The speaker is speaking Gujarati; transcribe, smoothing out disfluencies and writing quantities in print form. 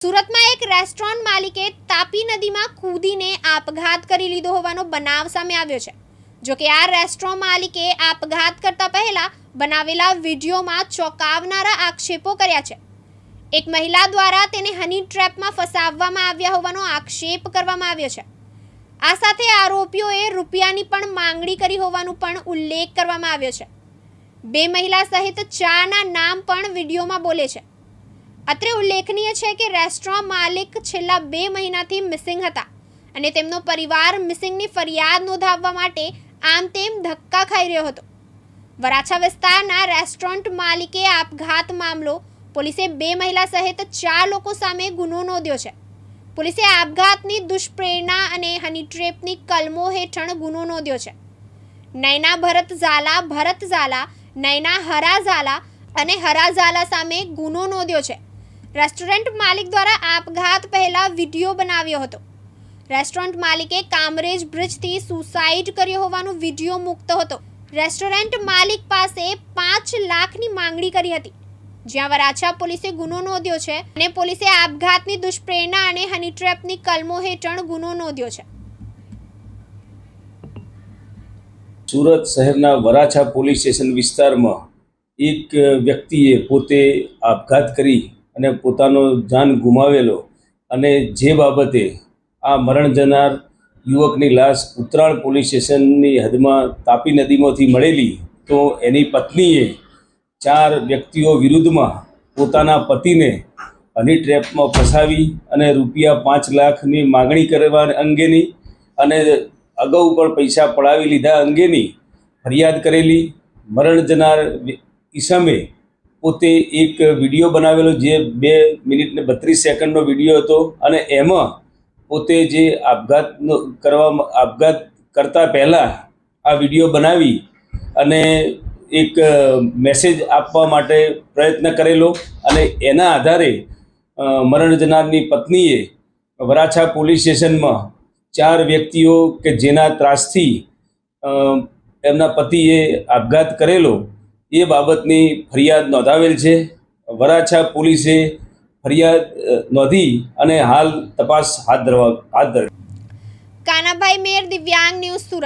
સુરતમાં એક રેસ્ટોરન્ટ માલિકે તાપી નદીમાં કૂદીને આપઘાત કરી લીધો હોવાનો બનાવ સામે આવ્યો છે। જો કે આ રેસ્ટોરન્ટ માલિકે આપઘાત કરતા પહેલા બનાવેલા વિડીયોમાં ચોંકાવનારા આક્ષેપો કર્યા છે। એક મહિલા દ્વારા તેને હની ટ્રેપમાં ફસાવવામાં આવ્યા હોવાનો આક્ષેપ કરવામાં આવ્યો છે। આ સાથે આરોપીઓએ રૂપિયાની પણ માંગણી કરી હોવાનો પણ ઉલ્લેખ કરવામાં આવ્યો છે। બે મહિલા સહિત 4ના નામ પણ વિડીયોમાં બોલે છે। અત્રે ઉલ્લેખનીય છે કે રેસ્ટોરન્ટ માલિક છેલ્લા 2 મહિનાથી મિસિંગ હતા અને તેમનો પરિવાર મિસિંગની ફરિયાદ નોંધાવવા માટે આમ તેમ ધક્કા ખાઈ રહ્યો હતો। વરાછા વિસ્તારના રેસ્ટોરન્ટ માલિકે આપઘાત મામલો પોલીસે 2 મહિલા સહિત 4 લોકો સામે ગુનો નોંધ્યો છે। પોલીસે આપઘાતની દુષ્પ્રેરણા અને હની ટ્રેપની કલમો હેઠળ ગુનો નોંધ્યો છે। નૈના ભરત ઝાલા, નૈના હરા ઝાલા અને હરા ઝાલા સામે ગુનો નોંધ્યો છે। રેસ્ટોરન્ટ માલિક દ્વારા આપઘાત પહેલા વિડીયો બનાવ્યો હતો। રેસ્ટોરન્ટ માલિકે કામરેજ બ્રિજથી સુસાઇડ કર્યો હોવાનો વિડીયો મૂકતો હતો। રેસ્ટોરન્ટ માલિક પાસે 5 લાખની માંગણી કરી હતી। જ્યાં વરાછા પોલીસે ગુનો નોંધ્યો છે અને પોલીસે આપઘાતની દુષ્પ્રેરણા અને હની ટ્રેપની કલમો હેઠળ ગુનો નોંધ્યો છે। સુરત શહેરના વરાછા પોલીસ સ્ટેશન વિસ્તારમાં એક વ્યક્તિએ પોતે આપઘાત કરી અને પોતાનો જાન ગુમાવેલો અને જે બાબતે આ મરણ જનાર યુવકની લાશ ઉત્તરાળ પોલીસ સ્ટેશનની હદમાં તાપી નદીમાંથી મળેલી, તો એની પત્નીએ 4 વ્યક્તિઓ વિરુદ્ધમાં પોતાના પતિને હની ટ્રેપમાં ફસાવી અને રૂપિયા 5 લાખની માગણી કરવા અંગેની અને અગાઉ પણ પૈસા પડાવી લીધા અંગેની ફરિયાદ કરેલી। મરણ જનાર ઈસમે પોતે એક વિડીયો બનાવેલો, જે 2 મિનિટ ને 32 સેકન્ડનો વિડીયો હતો અને એમાં પોતે જે આપઘાત કરતા પહેલાં આ વિડીયો બનાવી અને એક મેસેજ આપવા માટે પ્રયત્ન કરેલો અને એના આધારે મરણ જનારની પત્નીએ વરાછા પોલીસ સ્ટેશનમાં 4 વ્યક્તિઓ કે જેના ત્રાસથી એમના પતિએ આપઘાત કરેલો એ બાબતની ફરિયાદ નોંધાવેલ છે। વરાછા પોલીસે ફરિયાદ નોંધી અને હાલ તપાસ હાથ ધરી। કાનાભાઈ મેર, દિવ્યાંગ ન્યૂઝ, સુરત।